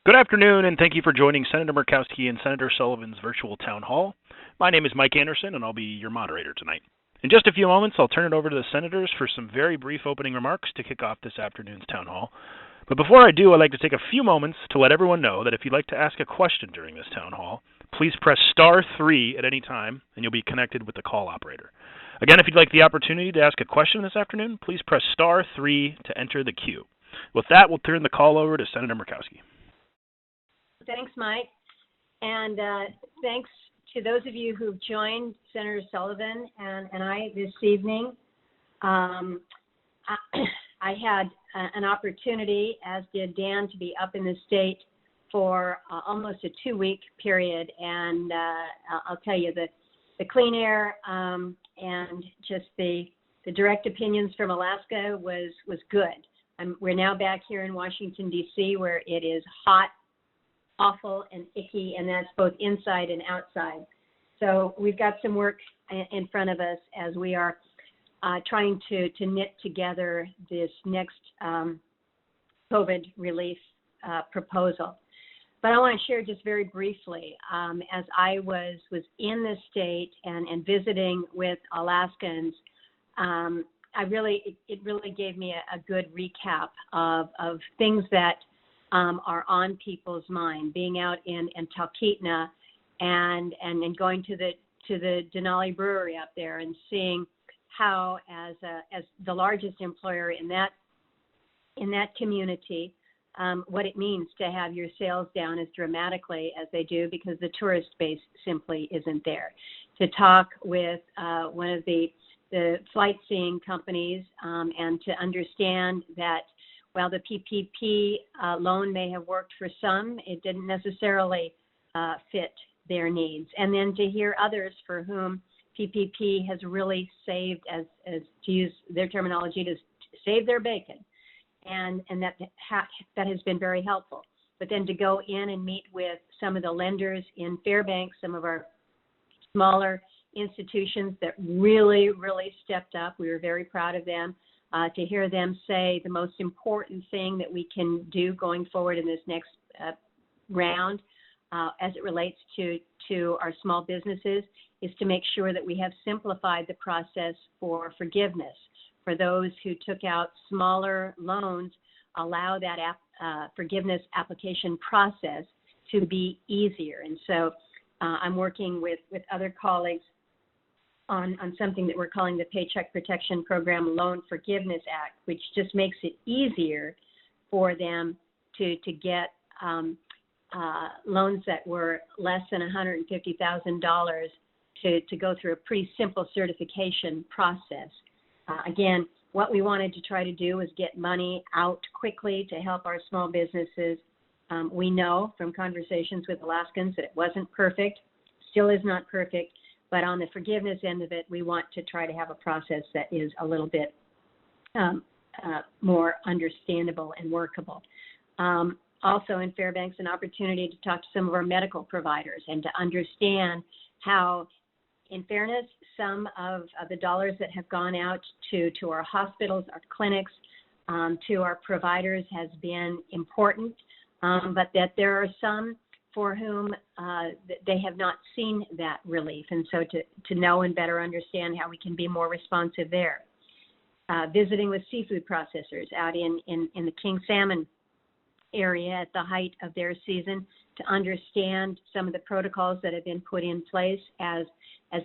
Good afternoon, and thank you for joining Senator Murkowski and Senator Sullivan's virtual town hall. My name is Mike Anderson, and I'll be your moderator tonight. In just a few moments, I'll turn it over to the senators for some very brief opening remarks to kick off this afternoon's town hall. But before I do, I'd like to take a few moments to let everyone know that if you'd like to ask a question during this town hall, please press *3 at any time, and you'll be connected with the call operator. Again, if you'd like the opportunity to ask a question this afternoon, please press *3 to enter the queue. With that, we'll turn the call over to Senator Murkowski. Thanks, Mike, and thanks to those of you who've joined Senator Sullivan and I this evening. I had an opportunity, as did Dan, to be up in the state for almost a 2-week period, and I'll tell you that the clean air and just the direct opinions from Alaska was good. We're now back here in Washington, D.C., where it is hot, awful, and icky, and that's both inside and outside. So we've got some work in front of us as we are trying to knit together this next COVID relief proposal. But I want to share just very briefly, as I was in the state and visiting with Alaskans, it really gave me a good recap of things that are on people's mind. Being out in Talkeetna and going to the Denali Brewery up there and seeing how, as the largest employer in that community, what it means to have your sales down as dramatically as they do because the tourist base simply isn't there. To talk with one of the flight seeing companies and to understand that while the PPP loan may have worked for some, it didn't necessarily fit their needs. And then to hear others for whom PPP has really saved, as to use their terminology, to save their bacon, and that has been very helpful. But then to go in and meet with some of the lenders in Fairbanks, some of our smaller institutions that really stepped up. We were very proud of them. To hear them say the most important thing that we can do going forward in this next round as it relates to our small businesses is to make sure that we have simplified the process for forgiveness. For those who took out smaller loans, allow that forgiveness application process to be easier. And so I'm working with other colleagues on something that we're calling the Paycheck Protection Program Loan Forgiveness Act, which just makes it easier for them to get loans that were less than $150,000 to go through a pretty simple certification process. Again, what we wanted to try to do is get money out quickly to help our small businesses. We know from conversations with Alaskans that it wasn't perfect, still is not perfect, but on the forgiveness end of it, we want to try to have a process that is a little bit more understandable and workable. Also in Fairbanks, an opportunity to talk to some of our medical providers and to understand how, in fairness, some of the dollars that have gone out to our hospitals, our clinics, to our providers has been important, but that there are some for whom they have not seen that relief, and so to know and better understand how we can be more responsive there. Visiting with seafood processors out in the king salmon area at the height of their season to understand some of the protocols that have been put in place as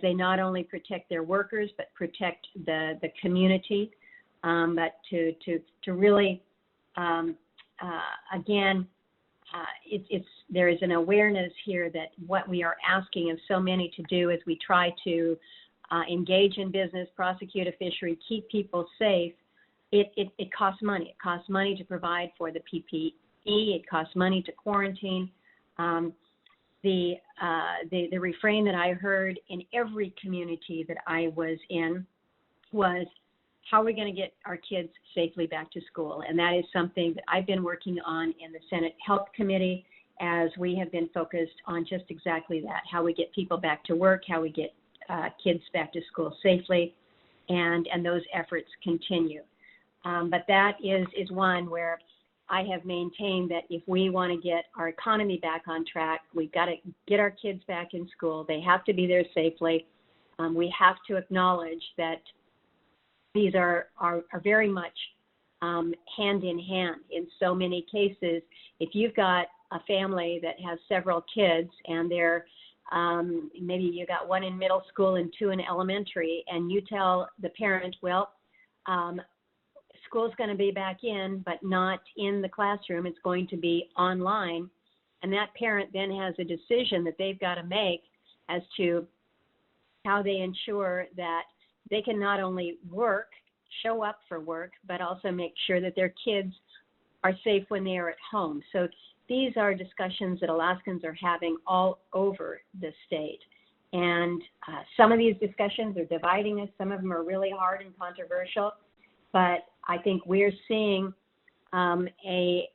they not only protect their workers but protect the community, but to really again. There is an awareness here that what we are asking of so many to do as we try to engage in business, prosecute a fishery, keep people safe, it costs money. It costs money to provide for the PPE. It costs money to quarantine. The refrain that I heard in every community that I was in was, how are we going to get our kids safely back to school? And that is something that I've been working on in the Senate Health Committee as we have been focused on just exactly that, how we get people back to work, how we get kids back to school safely, and those efforts continue. But that is one where I have maintained that if we want to get our economy back on track, we've got to get our kids back in school. They have to be there safely. We have to acknowledge that these are very much hand in hand in so many cases. If you've got a family that has several kids and they're maybe you got one in middle school and two in elementary, and you tell the parent, well, school's going to be back in, but not in the classroom. It's going to be online. And that parent then has a decision that they've got to make as to how they ensure that they can not only show up for work, but also make sure that their kids are safe when they are at home. So these are discussions that Alaskans are having all over the state. And some of these discussions are dividing us. Some of them are really hard and controversial. But I think we're seeing a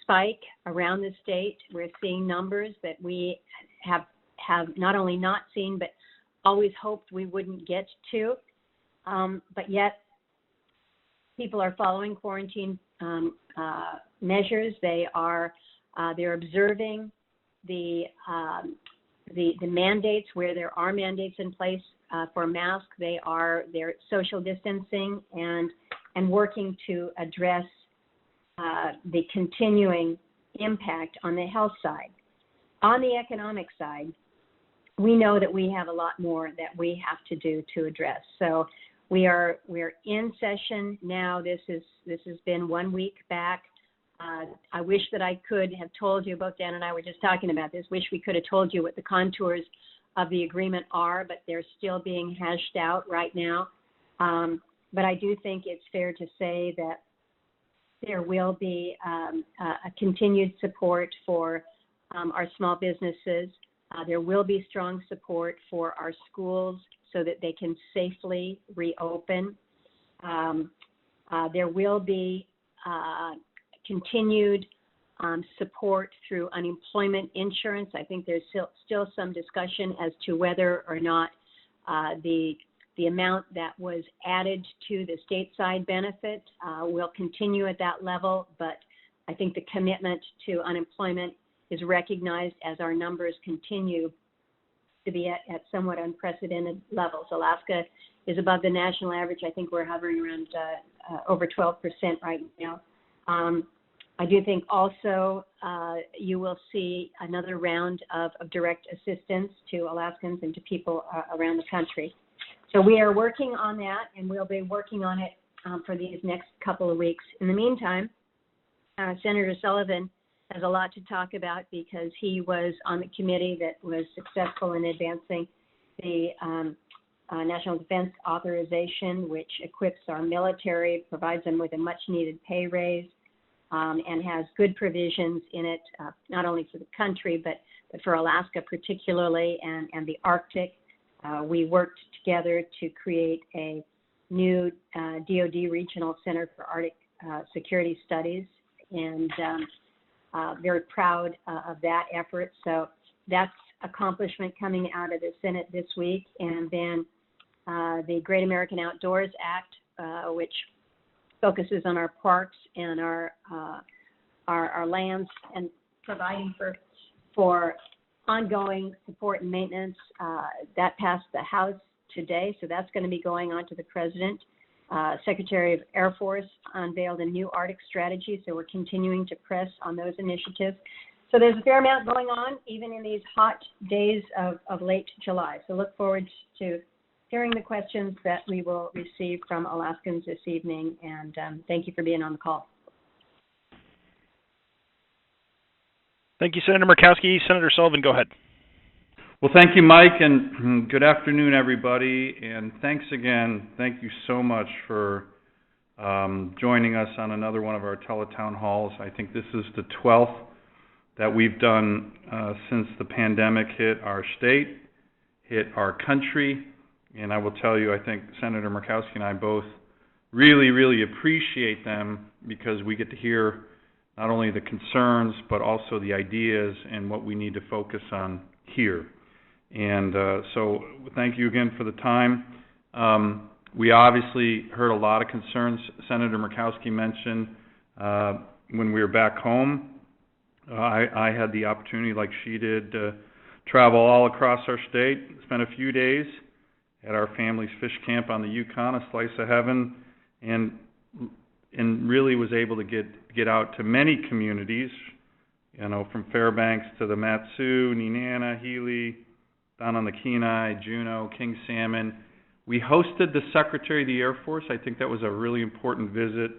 spike around the state. We're seeing numbers that we have not only not seen, but always hoped we wouldn't get to. But yet, people are following quarantine measures. They're observing the mandates where there are mandates in place for masks. They're social distancing and working to address the continuing impact on the health side. On the economic side, we know that we have a lot more that we have to do to address. So we're in session now. This has been 1 week back. I wish that I could have told you, both Dan and I were just talking about this, wish we could have told you what the contours of the agreement are, but they're still being hashed out right now. But I do think it's fair to say that there will be a continued support for our small businesses. There will be strong support for our schools so that they can safely reopen. There will be continued support through unemployment insurance. I think there's still some discussion as to whether or not the amount that was added to the stateside benefit will continue at that level, but I think the commitment to unemployment is recognized as our numbers continue to be at somewhat unprecedented levels. Alaska is above the national average. I think we're hovering around over 12% right now. I do think also you will see another round of direct assistance to Alaskans and to people around the country. So we are working on that, and we'll be working on it for these next couple of weeks. In the meantime, Senator Sullivan has a lot to talk about because he was on the committee that was successful in advancing the National Defense Authorization, which equips our military, provides them with a much-needed pay raise, and has good provisions in it, not only for the country, but for Alaska particularly, and the Arctic. We worked together to create a new DoD Regional Center for Arctic Security Studies, and very proud of that effort. So that's accomplishment coming out of the Senate this week. And then the Great American Outdoors Act, which focuses on our parks and our lands and providing for ongoing support and maintenance. That passed the House today, so that's going to be going on to the President. Secretary of Air Force unveiled a new Arctic strategy, so we're continuing to press on those initiatives. So there's a fair amount going on, even in these hot days of late July. So look forward to hearing the questions that we will receive from Alaskans this evening, and thank you for being on the call. Thank you, Senator Murkowski. Senator Sullivan, go ahead. Well, thank you, Mike, and good afternoon, everybody. And thanks again. Thank you so much for joining us on another one of our Teletown Halls. I think this is the 12th that we've done since the pandemic hit our state, hit our country. And I will tell you, I think Senator Murkowski and I both really, really appreciate them because we get to hear not only the concerns, but also the ideas and what we need to focus on here. And so thank you again for the time. We obviously heard a lot of concerns Senator Murkowski mentioned. when we were back home, I had the opportunity, like she did, to travel all across our state, spent a few days at our family's fish camp on the Yukon, a slice of heaven, and really was able to get out to many communities, from Fairbanks to the Mat-Su, Nenana, Healy, down on the Kenai, Juneau, King Salmon. We hosted the Secretary of the Air Force. I think that was a really important visit.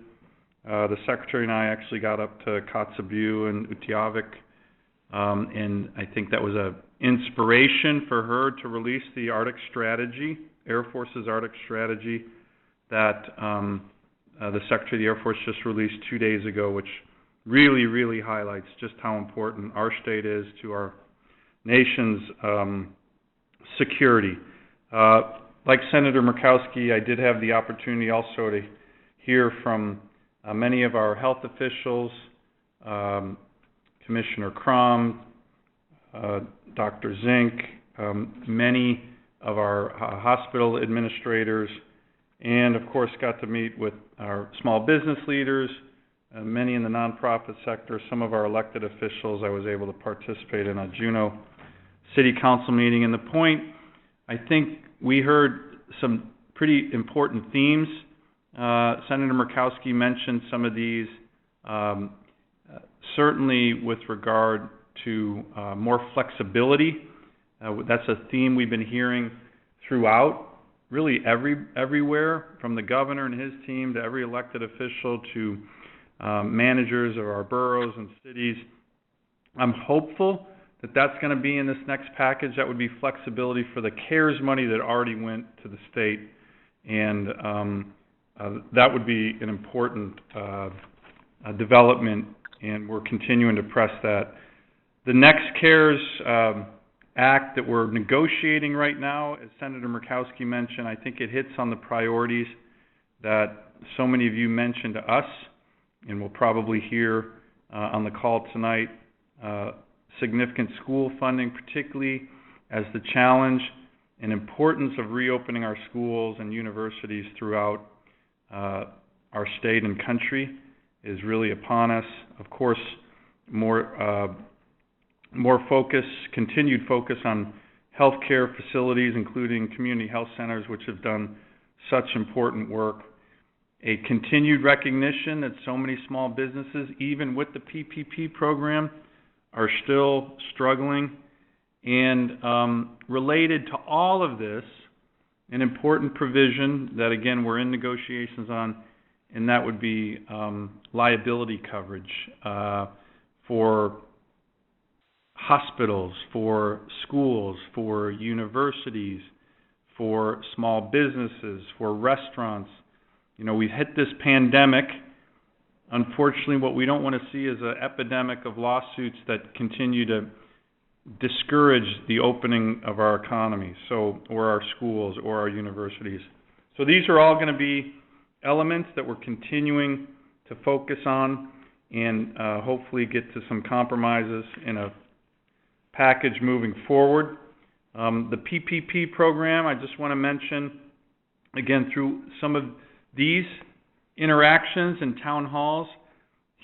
The Secretary and I actually got up to Kotzebue and Utqiagvik, and I think that was an inspiration for her to release the Arctic Strategy, Air Force's Arctic Strategy, that the Secretary of the Air Force just released 2 days ago, which really, really highlights just how important our state is to our nation's security. Like Senator Murkowski, I did have the opportunity also to hear from many of our health officials, Commissioner Crum, Dr. Zink, many of our hospital administrators, and of course got to meet with our small business leaders, many in the nonprofit sector, some of our elected officials. I was able to participate in a Juneau City Council meeting, and the point, I think we heard some pretty important themes. Senator Murkowski mentioned some of these, certainly with regard to more flexibility. That's a theme we've been hearing throughout, really everywhere, from the governor and his team to every elected official to managers of our boroughs and cities. I'm hopeful that that's going to be in this next package. That would be flexibility for the CARES money that already went to the state, and that would be an important development, and we're continuing to press that. The next CARES Act that we're negotiating right now, as Senator Murkowski mentioned, I think it hits on the priorities that so many of you mentioned to us, and we'll probably hear on the call tonight. Significant school funding, particularly as the challenge and importance of reopening our schools and universities throughout our state and country is really upon us. Of course, more focus, continued focus on healthcare facilities, including community health centers, which have done such important work. A continued recognition that so many small businesses, even with the PPP program, are still struggling. And related to all of this, an important provision that, again, we're in negotiations on, and that would be liability coverage for hospitals, for schools, for universities, for small businesses, for restaurants. We've hit this pandemic. Unfortunately, what we don't want to see is an epidemic of lawsuits that continue to discourage the opening of our economy, or our schools, or our universities. So these are all going to be elements that we're continuing to focus on and hopefully get to some compromises in a package moving forward. The PPP program, I just want to mention, again, through some of these interactions in town halls,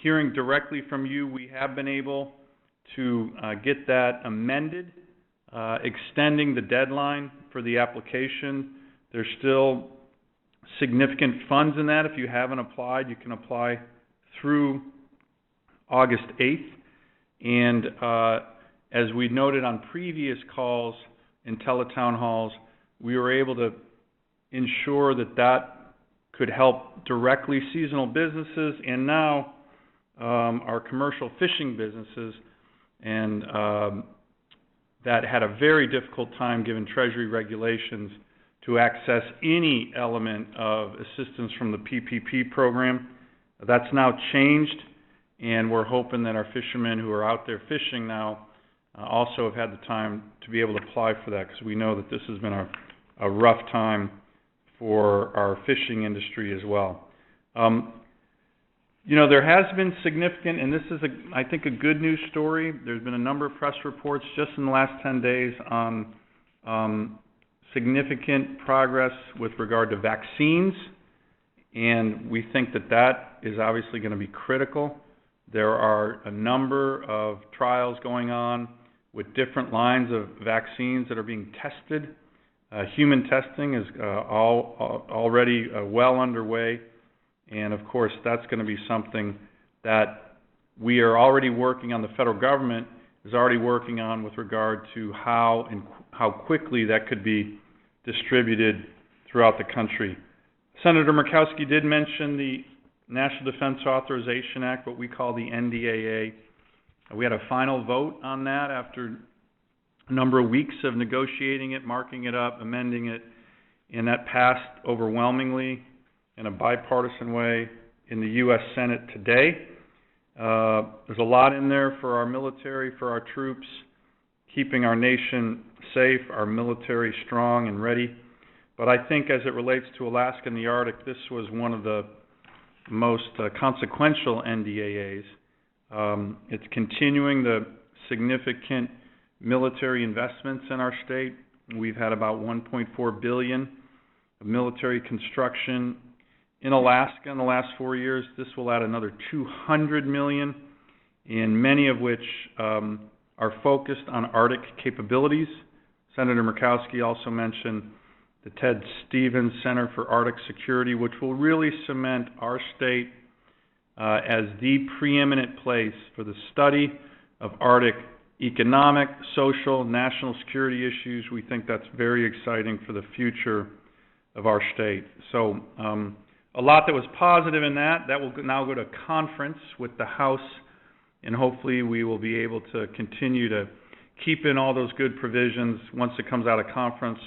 hearing directly from you, we have been able to get that amended, extending the deadline for the application. There's still significant funds in that. If you haven't applied, you can apply through August 8th. And as we noted on previous calls in Teletown Halls, we were able to ensure that could help directly seasonal businesses and now our commercial fishing businesses, and that had a very difficult time given Treasury regulations to access any element of assistance from the PPP program. That's now changed, and we're hoping that our fishermen who are out there fishing now also have had the time to be able to apply for that, because we know that this has been a rough time for our fishing industry as well. There has been significant, and this is, I think, a good news story. There's been a number of press reports just in the last 10 days on significant progress with regard to vaccines, and we think that is obviously going to be critical. There are a number of trials going on with different lines of vaccines that are being tested. Human testing is already well underway, and of course that's going to be something that we are already working on. The federal government is already working on with regard to how quickly that could be distributed throughout the country. Senator Murkowski did mention the National Defense Authorization Act, what we call the NDAA. We had a final vote on that after a number of weeks of negotiating it, marking it up, amending it, and that passed overwhelmingly in a bipartisan way in the U.S. Senate today. There's a lot in there for our military, for our troops, keeping our nation safe, our military strong and ready. But I think as it relates to Alaska and the Arctic, this was one of the most consequential NDAAs. It's continuing the significant military investments in our state. We've had about $1.4 billion of military construction in Alaska in the last 4 years. This will add another $200 million, and many of which are focused on Arctic capabilities. Senator Murkowski also mentioned the Ted Stevens Center for Arctic Security, which will really cement our state as the preeminent place for the study of Arctic economic, social, national security issues. We think that's very exciting for the future of our state. So a lot that was positive in that. That will now go to conference with the House, and hopefully we will be able to continue to keep in all those good provisions. Once it comes out of conference,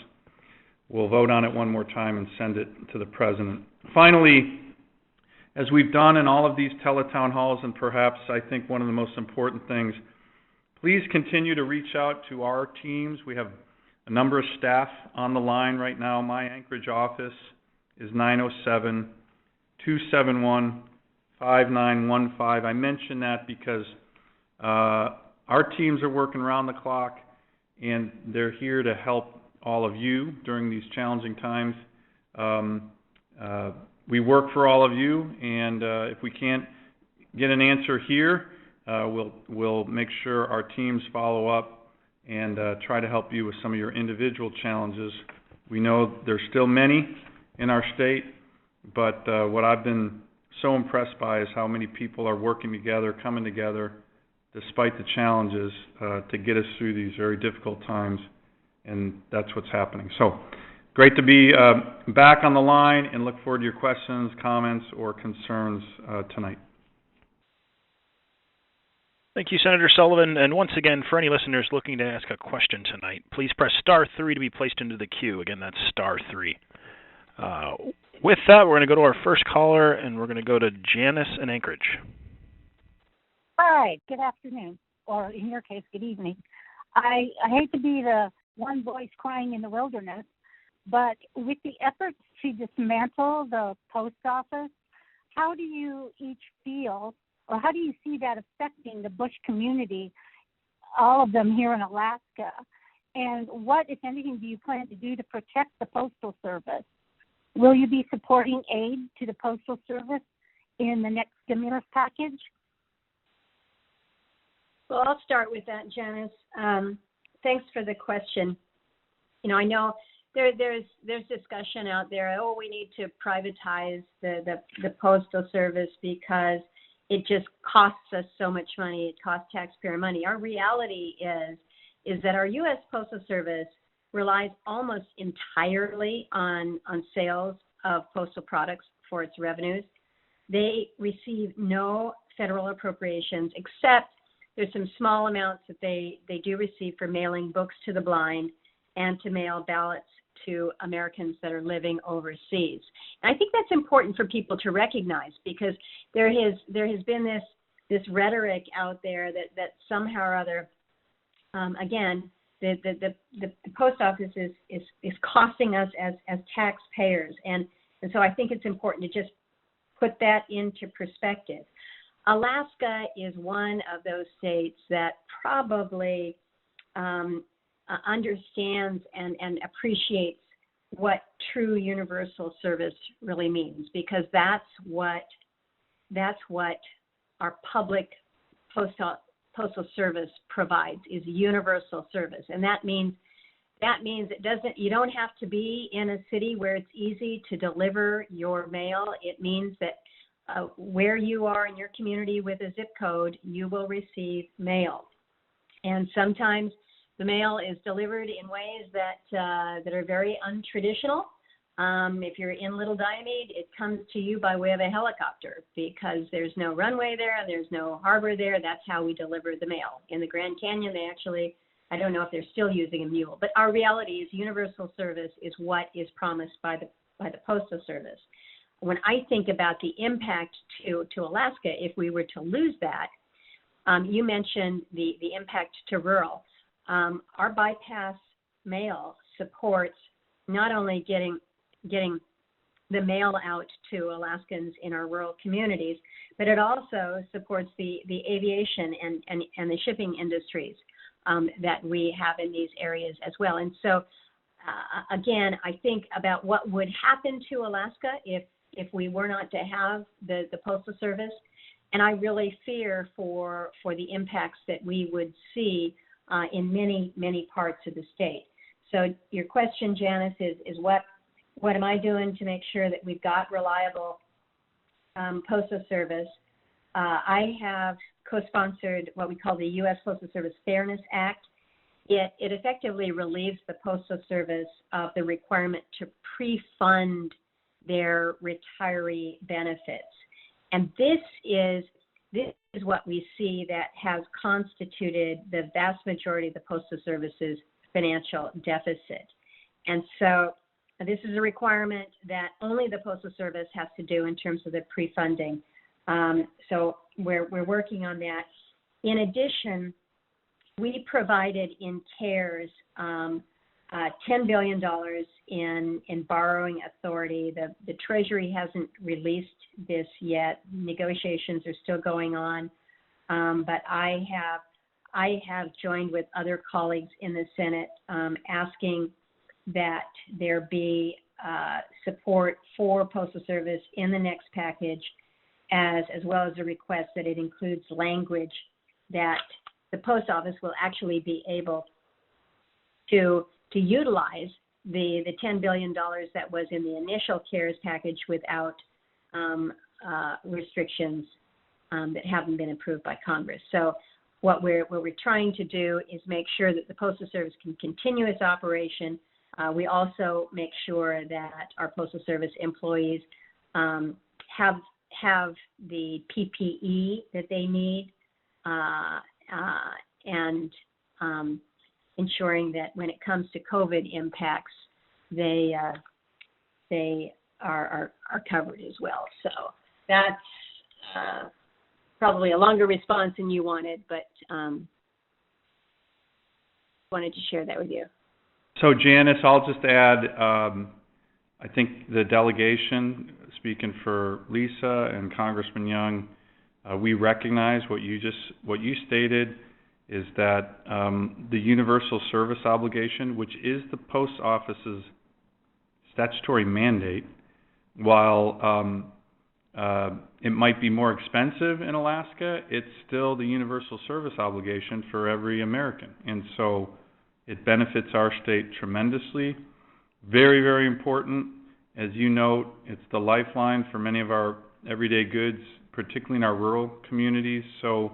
we'll vote on it one more time and send it to the President. Finally, as we've done in all of these Teletown Halls, and perhaps I think one of the most important things, please continue to reach out to our teams. We have a number of staff on the line right now. My Anchorage office is 907-271-5915. I mention that because our teams are working around the clock, and they're here to help all of you during these challenging times. We work for all of you, and if we can't get an answer here, we'll make sure our teams follow up and try to help you with some of your individual challenges. We know there's still many in our state, but what I've been so impressed by is how many people are working together, coming together, despite the challenges, to get us through these very difficult times, and that's what's happening. So, great to be back on the line, and look forward to your questions, comments, or concerns tonight. Thank you, Senator Sullivan. And once again, for any listeners looking to ask a question tonight, please press *3 to be placed into the queue. Again, that's *3. With that, we're going to go to our first caller, and we're going to go to Janice in Anchorage. Hi, good afternoon, or in your case, good evening. I hate to be the one voice crying in the wilderness, but with the efforts to dismantle the post office, how do you each feel, or how do you see that affecting the Bush community, all of them here in Alaska? And what, if anything, do you plan to do to protect the Postal Service? Will you be supporting aid to the Postal Service in the next stimulus package? Well, I'll start with that, Janice. Thanks for the question. You know, I know there's discussion out there. Oh, we need to privatize the Postal Service because it just costs us so much money. It costs taxpayer money. Our reality is that our U.S. Postal Service relies almost entirely on sales of postal products for its revenues. They receive no federal appropriations, except there's some small amounts that they do receive for mailing books to the blind and to mail ballots to Americans that are living overseas. And I think that's important for people to recognize, because there has been this rhetoric out there that somehow or other, again, the post office is costing us as taxpayers, and so I think it's important to just put that into perspective. Alaska is one of those states that probably understands and appreciates what true universal service really means, because that's what our public postal service provides is universal service, and that means you don't have to be in a city where it's easy to deliver your mail. It means that where you are in your community with a zip code, you will receive mail. And sometimes the mail is delivered in ways that are very untraditional. If you're in Little Diomede, it comes to you by way of a helicopter because there's no runway there, there's no harbor there. That's how we deliver the mail. In the Grand Canyon, they actually, I don't know if they're still using a mule, but our reality is universal service is what is promised by the Postal Service. When I think about the impact to Alaska, if we were to lose that, you mentioned the impact to rural. Our bypass mail supports not only getting the mail out to Alaskans in our rural communities, but it also supports the aviation and the shipping industries that we have in these areas as well. And so, again, I think about what would happen to Alaska if we were not to have the Postal Service, and I really fear for the impacts that we would see in many, many parts of the state. So your question, Janice, is what am I doing to make sure that we've got reliable Postal Service? I have co-sponsored what we call the U.S. Postal Service Fairness Act. It effectively relieves the Postal Service of the requirement to pre-fund their retiree benefits. And this is what we see that has constituted the vast majority of the Postal Service's financial deficit. And so this is a requirement that only the Postal Service has to do in terms of the pre-funding. So we're working on that. In addition, we provided in CARES $10 billion in borrowing authority. The Treasury hasn't released this yet. Negotiations are still going on, but I have joined with other colleagues in the Senate asking that there be support for Postal Service in the next package, as well as a request that it includes language that the Post Office will actually be able to utilize the $10 billion that was in the initial CARES package without restrictions that haven't been approved by Congress. So what we're trying to do is make sure that the Postal Service can continue its operation. We also make sure that our Postal Service employees have the PPE that they need, and ensuring that when it comes to COVID impacts, they are covered as well. So that's probably a longer response than you wanted, but wanted to share that with you. So Janice, I'll just add, I think the delegation, speaking for Lisa and Congressman Young, we recognize what you stated is that the universal service obligation, which is the Post Office's statutory mandate, while it might be more expensive in Alaska, it's still the universal service obligation for every American. And so it benefits our state tremendously. Very, very important. As you note, it's the lifeline for many of our everyday goods, particularly in our rural communities. So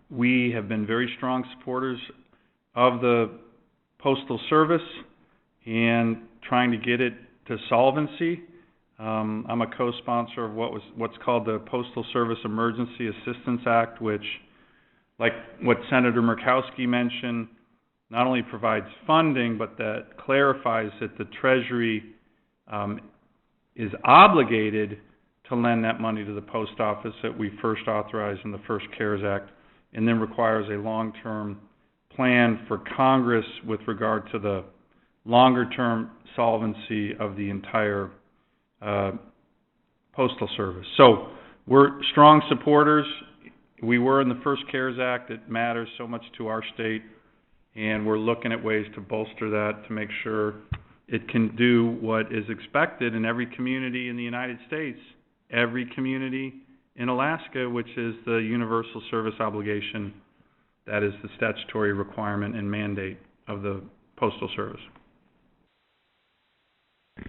we have been very strong supporters of the Postal Service and trying to get it to solvency. I'm a co-sponsor of what's called the Postal Service Emergency Assistance Act, which, like what Senator Murkowski mentioned, not only provides funding, but that clarifies that the Treasury is obligated to lend that money to the Post Office that we first authorized in the first CARES Act, and then requires a long-term plan for Congress with regard to the longer-term solvency of the entire Postal Service. So we're strong supporters. We were in the first CARES Act. It matters so much to our state, and we're looking at ways to bolster that to make sure it can do what is expected in every community in the United States. Every community in Alaska, which is the universal service obligation. That is the statutory requirement and mandate of the Postal Service.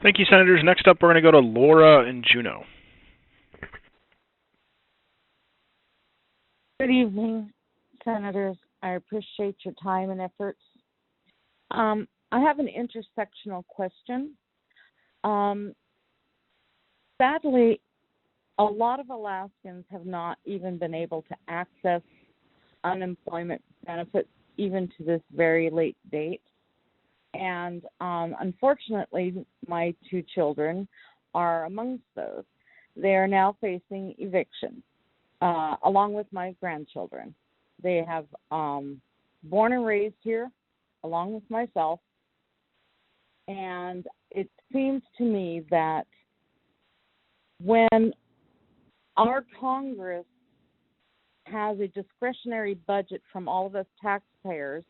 Thank you, Senators. Next up, we're going to go to Laura and Juneau. Good evening, Senators. I appreciate your time and efforts. I have an intersectional question. Sadly, a lot of Alaskans have not even been able to access unemployment benefits even to this very late date. And unfortunately, my two children are amongst those. They are now facing eviction, along with my grandchildren. They have born and raised here, along with myself. And it seems to me that when our Congress has a discretionary budget from all of us taxpayers,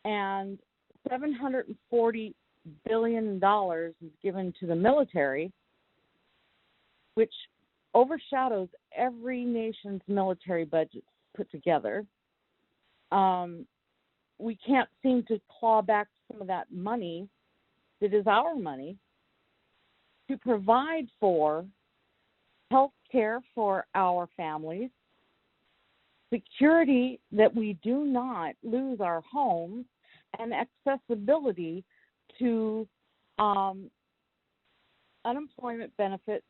and $740 billion is given to the military, which overshadows every nation's military budget put together. We can't seem to claw back some of that money that is our money to provide for health care for our families, security that we do not lose our homes, and accessibility to unemployment benefits.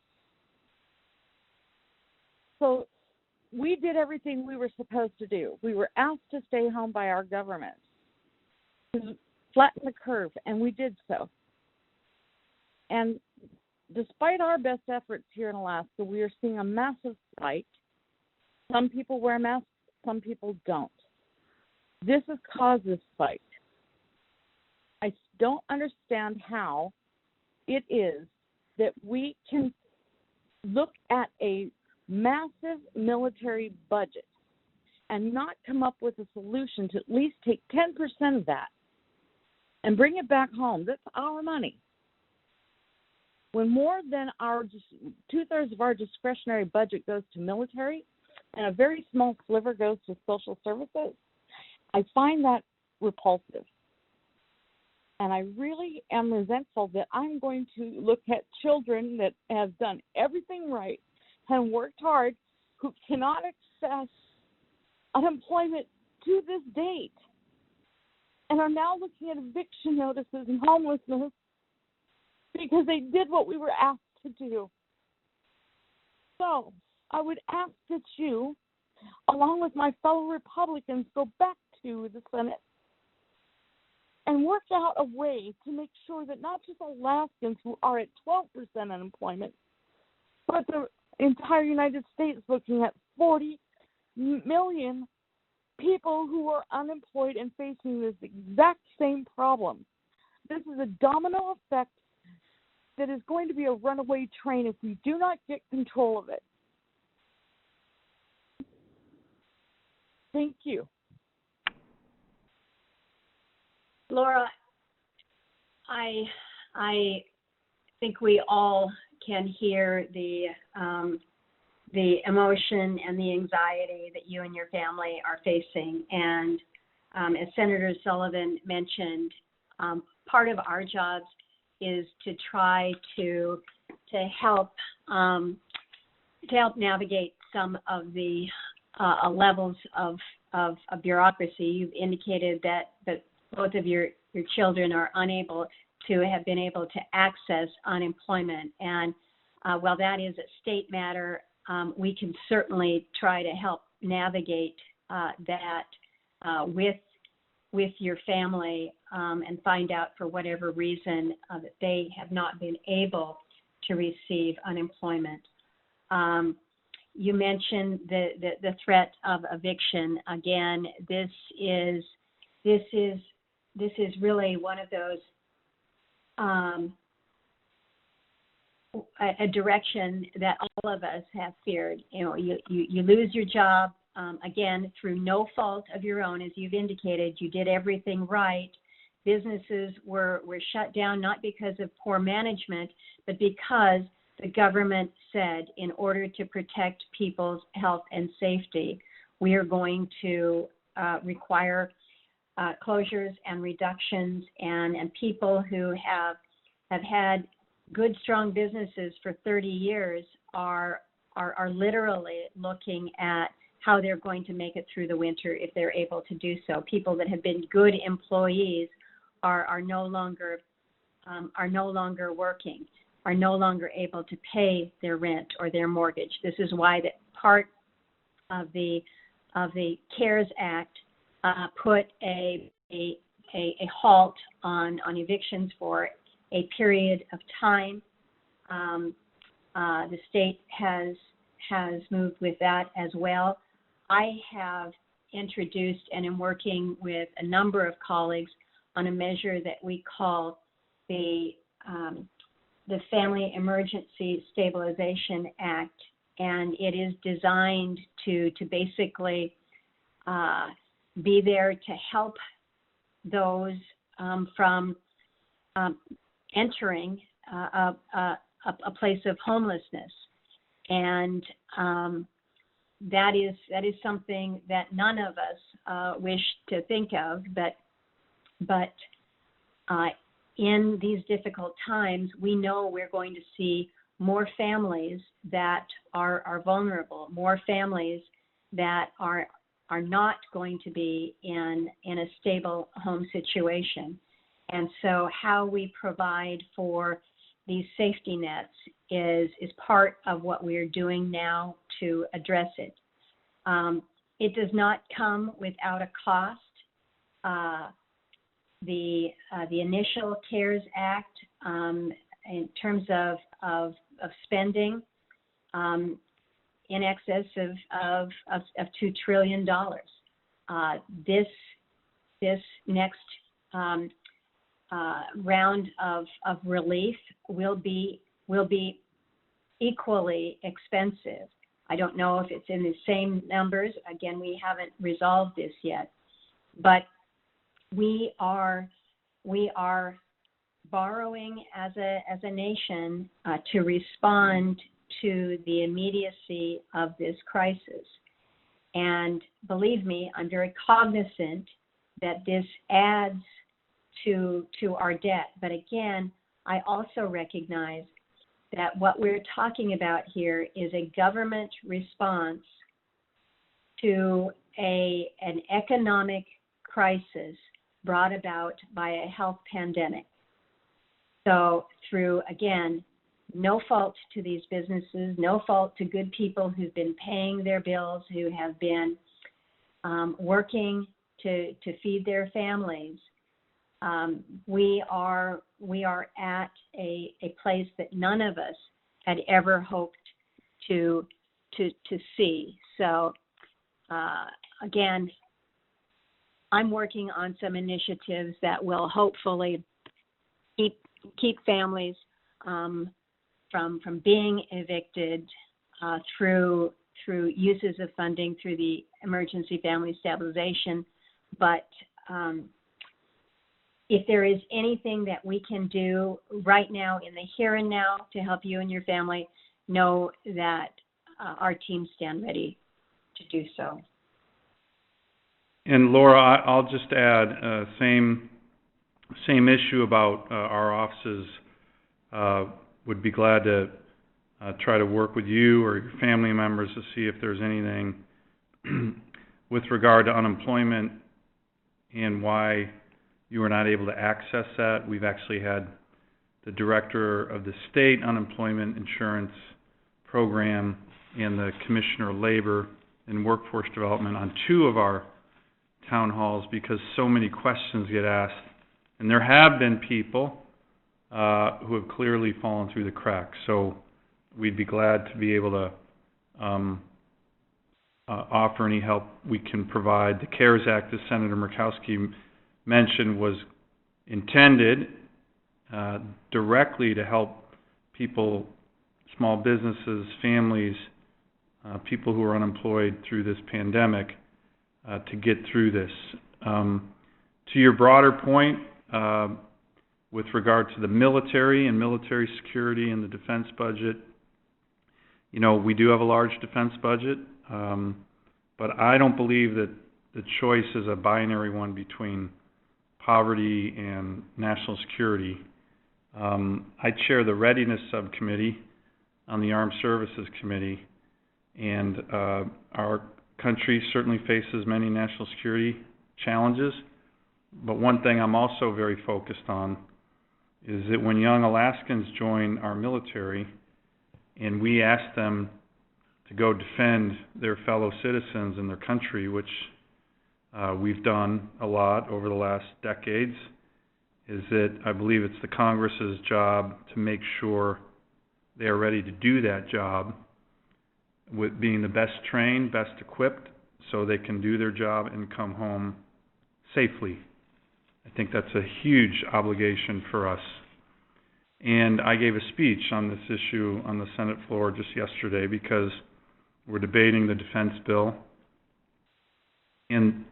So we did everything we were supposed to do. We were asked to stay home by our government to flatten the curve, and we did so. And despite our best efforts here in Alaska, we are seeing a massive spike. Some people wear masks, some people don't. This has caused this spike. I don't understand how it is that we can look at a massive military budget and not come up with a solution to at least take 10% of that and bring it back home. That's our money. When more than our 2/3 of our discretionary budget goes to military and a very small sliver goes to social services, I find that repulsive. And I really am resentful that I'm going to look at children that have done everything right and worked hard who cannot access unemployment to this date and are now looking at eviction notices and homelessness because they did what we were asked to do. So I would ask that you, along with my fellow Republicans, go back to the Senate and work out a way to make sure that not just Alaskans who are at 12% unemployment, but the entire United States looking at 40 million people who are unemployed and facing this exact same problem. This is a domino effect that is going to be a runaway train if we do not get control of it. Thank you. Laura, I think we all can hear the emotion and the anxiety that you and your family are facing. And as Senator Sullivan mentioned, part of our jobs is to try to help navigate some of the levels of bureaucracy. You've indicated that both of your children are unable to have been able to access unemployment. And while that is a state matter, we can certainly try to help navigate that with your family and find out for whatever reason that they have not been able to receive unemployment. You mentioned the threat of eviction. Again, this is really one of those a direction that all of us have feared. You know, you lose your job, again, through no fault of your own. As you've indicated, you did everything right. Businesses were shut down not because of poor management, but because the government said, in order to protect people's health and safety, we are going to require closures and reductions, and people who have had good, strong businesses for 30 years are literally looking at how they're going to make it through the winter if they're able to do so. People that have been good employees are no longer working, are no longer able to pay their rent or their mortgage. This is why that part of the CARES Act put a halt on evictions for a period of time. The state has moved with that as well. I have introduced and am working with a number of colleagues on a measure that we call the Family Emergency Stabilization Act, and it is designed to basically be there to help those from entering a place of homelessness, and that is something that none of us wish to think of, but in these difficult times, we know we're going to see more families that are vulnerable, more families that are not going to be in a stable home situation. And so how we provide for these safety nets is part of what we're doing now to address it. It does not come without a cost. The initial CARES Act, in terms of spending, in excess of $2 trillion. This next round of relief will be equally expensive. I don't know if it's in the same numbers. Again, we haven't resolved this yet, but we are borrowing as a nation to respond to the immediacy of this crisis. And believe me, I'm very cognizant that this adds to our debt. But again, I also recognize that what we're talking about here is a government response to an economic crisis brought about by a health pandemic. So through, again, no fault to these businesses, no fault to good people who've been paying their bills, who have been working to feed their families. We are at a place that none of us had ever hoped to see. So again, I'm working on some initiatives that will hopefully keep families from being evicted through uses of funding through the Emergency Family Stabilization. But if there is anything that we can do right now in the here and now to help you and your family, know that our teams stand ready to do so. And Laura, I'll just add, same issue about our offices. Would be glad to try to work with you or your family members to see if there's anything with regard to unemployment and why you were not able to access that. We've actually had the director of the state unemployment insurance program and the commissioner of labor and workforce development on 2 of our town halls because so many questions get asked. And there have been people who have clearly fallen through the cracks. So we'd be glad to be able to offer any help we can provide. The CARES Act, as Senator Murkowski mentioned, was intended directly to help people, small businesses, families, people who are unemployed through this pandemic to get through this. To your broader point, with regard to the military and military security and the defense budget, We do have a large defense budget, but I don't believe that the choice is a binary one between poverty and national security. I chair the Readiness Subcommittee on the Armed Services Committee, and our country certainly faces many national security challenges. But one thing I'm also very focused on is that when young Alaskans join our military and we ask them to go defend their fellow citizens in their country, which we've done a lot over the last decades, is that I believe it's the Congress's job to make sure they are ready to do that job with being the best trained, best equipped, so they can do their job and come home safely. I think that's a huge obligation for us. And I gave a speech on this issue on the Senate floor just yesterday because we're debating the defense bill. And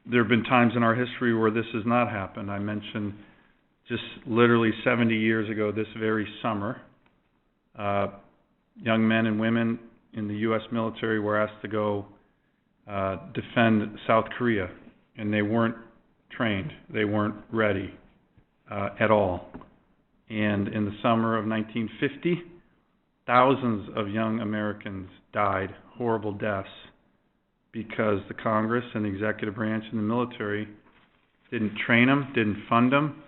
there have been times in our history where this has not happened. I mentioned just literally 70 years ago this very summer, young men and women in the U.S. military were asked to go defend South Korea, and they weren't trained. They weren't ready at all. And in the summer of 1950, thousands of young Americans died horrible deaths because the Congress and the executive branch and the military didn't train them, didn't fund them.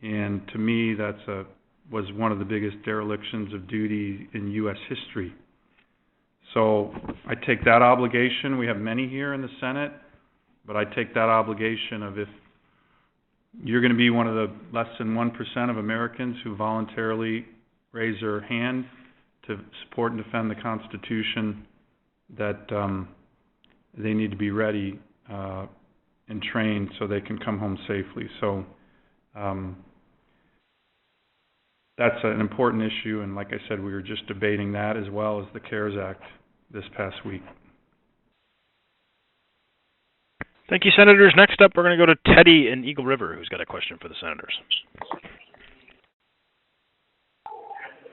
And to me, was one of the biggest derelictions of duty in U.S. history. So I take that obligation. We have many here in the Senate, but I take that obligation of if you're going to be one of the less than 1% of Americans who voluntarily raise their hand to support and defend the Constitution, that they need to be ready and trained so they can come home safely. So that's an important issue, and like I said, we were just debating that as well as the CARES Act this past week. Thank you, Senators. Next up, we're going to go to Teddy in Eagle River, who's got a question for the Senators.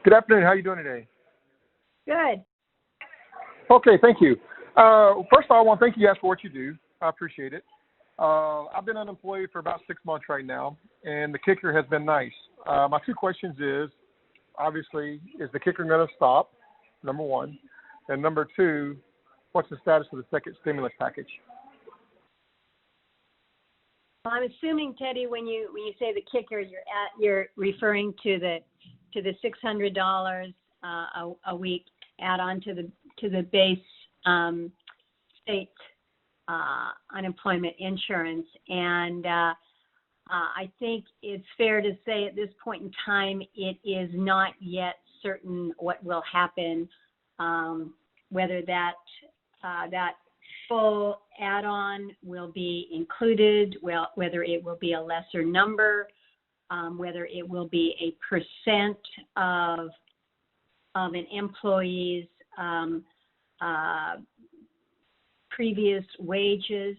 Good afternoon. How are you doing today? Good. Okay, thank you. First of all, I want to thank you guys for what you do. I appreciate it. I've been unemployed for about 6 months right now, and the kicker has been nice. My two questions is, obviously, is the kicker going to stop, number one? And number two, what's the status of the second stimulus package? Well, I'm assuming, Teddy, when you say the kicker, you're referring to the $600 a week add-on to the base state unemployment insurance. And I think it's fair to say at this point in time, it is not yet certain what will happen, whether that full add-on will be included, whether it will be a lesser number, whether it will be a percent of an employee's previous wages.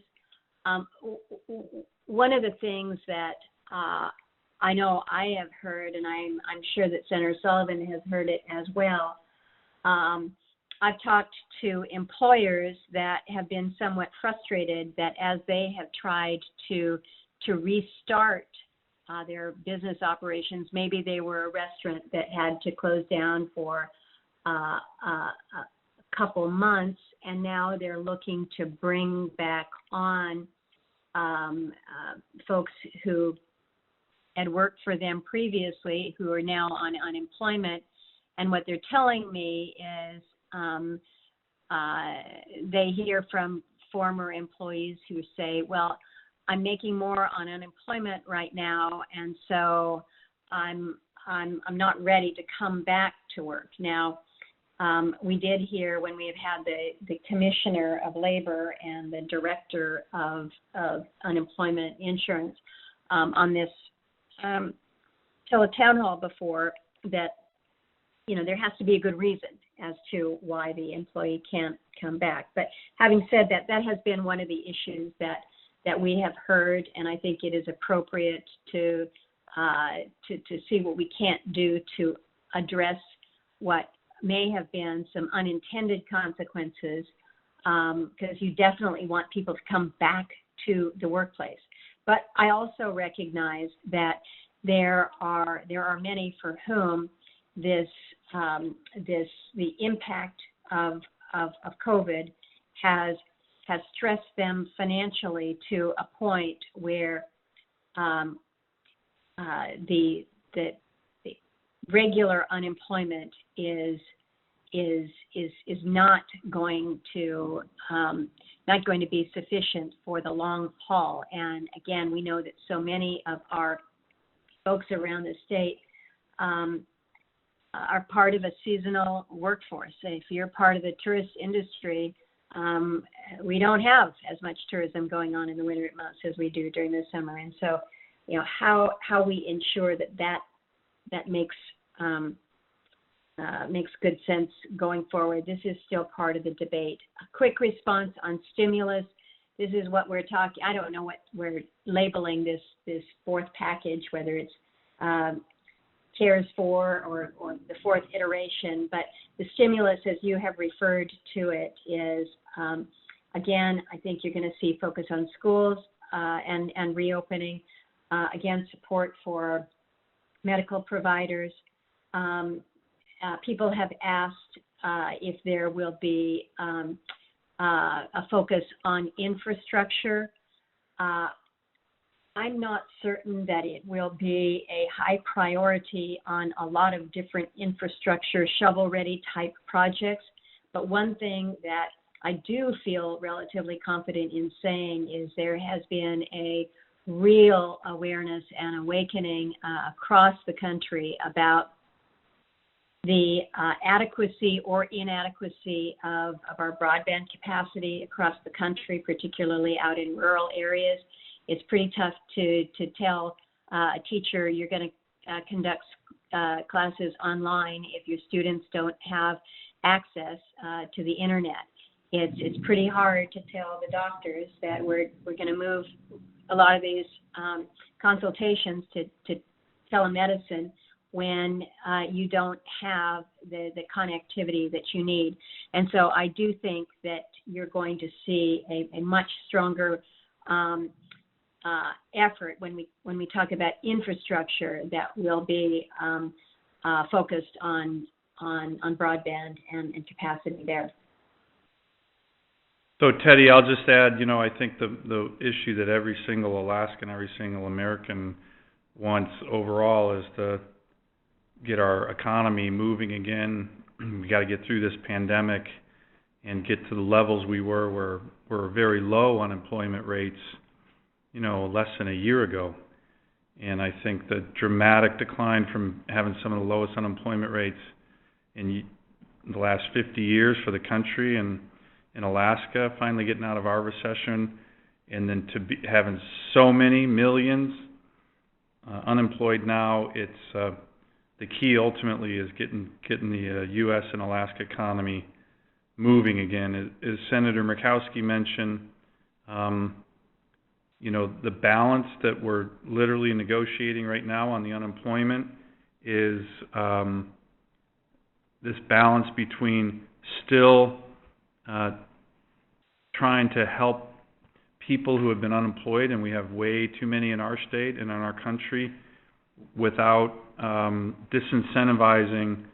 One of the things that I know I have heard, and I'm sure that Senator Sullivan has heard it as well, I've talked to employers that have been somewhat frustrated that as they have tried to restart their business operations, maybe they were a restaurant that had to close down for a couple months, and now they're looking to bring back on folks who had worked for them previously who are now on unemployment. And what they're telling me is they hear from former employees who say, well, I'm making more on unemployment right now, and so I'm not ready to come back to work. Now, we did hear when we have had the Commissioner of Labor and the Director of Unemployment Insurance on this Teletown Hall before that, there has to be a good reason as to why the employee can't come back. But having said that, that has been one of the issues that we have heard, and I think it is appropriate to see what we can't do to address what may have been some unintended consequences, because you definitely want people to come back to the workplace. But I also recognize that there are many for whom the impact of COVID has stressed them financially to a point where the regular unemployment is not going to be sufficient for the long haul. And again, we know that so many of our folks around the state are part of a seasonal workforce. If you're part of the tourist industry, we don't have as much tourism going on in the winter months as we do during the summer. And so, how we ensure that makes good sense going forward. This is still part of the debate. A quick response on stimulus. This is what we're talking. I don't know what we're labeling this fourth package, whether it's CARES 4 or the fourth iteration, but the stimulus, as you have referred to it, is, again, I think you're going to see focus on schools and reopening, again, support for medical providers. People have asked if there will be a focus on infrastructure. I'm not certain that it will be a high priority on a lot of different infrastructure, shovel-ready type projects. But one thing that I do feel relatively confident in saying is there has been a real awareness and awakening across the country about the adequacy or inadequacy of our broadband capacity across the country, particularly out in rural areas. It's pretty tough to tell a teacher you're going to conduct classes online if your students don't have access to the internet. It's pretty hard to tell the doctors that we're going to move a lot of these consultations to telemedicine when you don't have the connectivity that you need. And so I do think that you're going to see a much stronger effort when we talk about infrastructure that will be focused on broadband and capacity there. So Teddy, I'll just add, I think the issue that every single Alaskan, every single American wants overall is to get our economy moving again. We got to get through this pandemic and get to the levels we were very low unemployment rates, less than a year ago. And I think the dramatic decline from having some of the lowest unemployment rates in the last 50 years for the country, and in Alaska, finally getting out of our recession, and then to be having so many millions unemployed now, it's the key ultimately is getting the U.S. and Alaska economy moving again. As Senator Murkowski mentioned, the balance that we're literally negotiating right now on the unemployment is this balance between still trying to help people who have been unemployed, and we have way too many in our state and in our country, without disincentivizing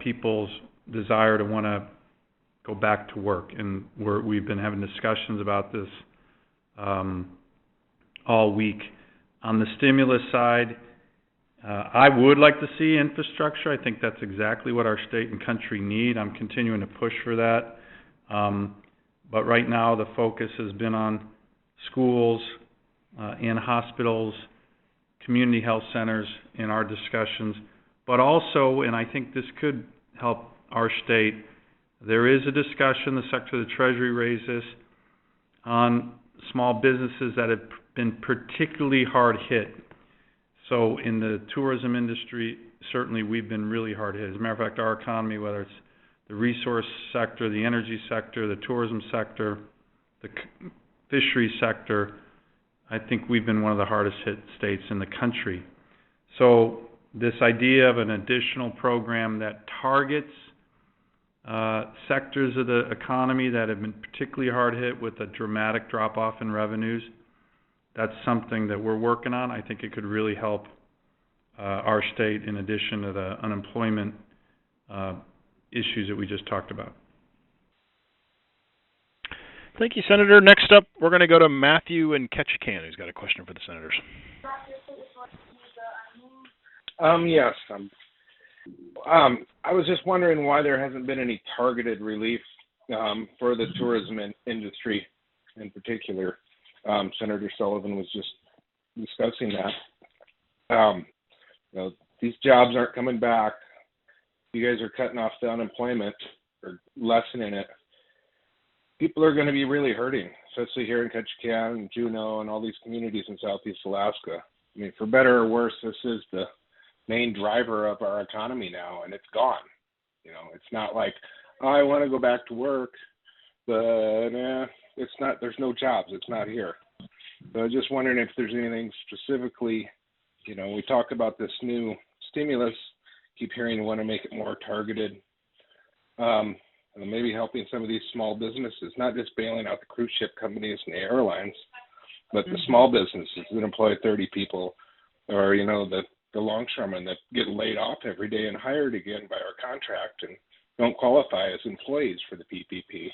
people's desire to want to go back to work. And we've been having discussions about this all week. On the stimulus side, I would like to see infrastructure. I think that's exactly what our state and country need. I'm continuing to push for that. But right now the focus has been on schools and hospitals, community health centers in our discussions. But also, and I think this could help our state, there is a discussion, the Secretary of the Treasury raised this, on small businesses that have been particularly hard hit. So in the tourism industry, certainly we've been really hard hit. As a matter of fact, our economy, whether it's the resource sector, the energy sector, the tourism sector, the fisheries sector, I think we've been one of the hardest hit states in the country. So this idea of an additional program that targets sectors of the economy that have been particularly hard hit with a dramatic drop-off in revenues. That's something that we're working on. I think it could really help our state in addition to the unemployment issues that we just talked about. Thank you, Senator. Next up, we're going to go to Matthew in Ketchikan, who's got a question for the senators. Yes. I was just wondering why there hasn't been any targeted relief for the tourism industry in particular. Senator Sullivan was just discussing that. These jobs aren't coming back. You guys are cutting off the unemployment or lessening it. People are going to be really hurting, especially here in Ketchikan and Juneau and all these communities in Southeast Alaska. I mean, for better or worse, this is the main driver of our economy now, and it's gone. It's not like, I want to go back to work, but it's not. There's no jobs. It's not here. So I was just wondering if there's anything specifically, we talk about this new stimulus, keep hearing you want to make it more targeted, and maybe helping some of these small businesses, not just bailing out the cruise ship companies and the airlines, but the small businesses that employ 30 people, or, the longshoremen that get laid off every day and hired again by our contract and don't qualify as employees for the PPP.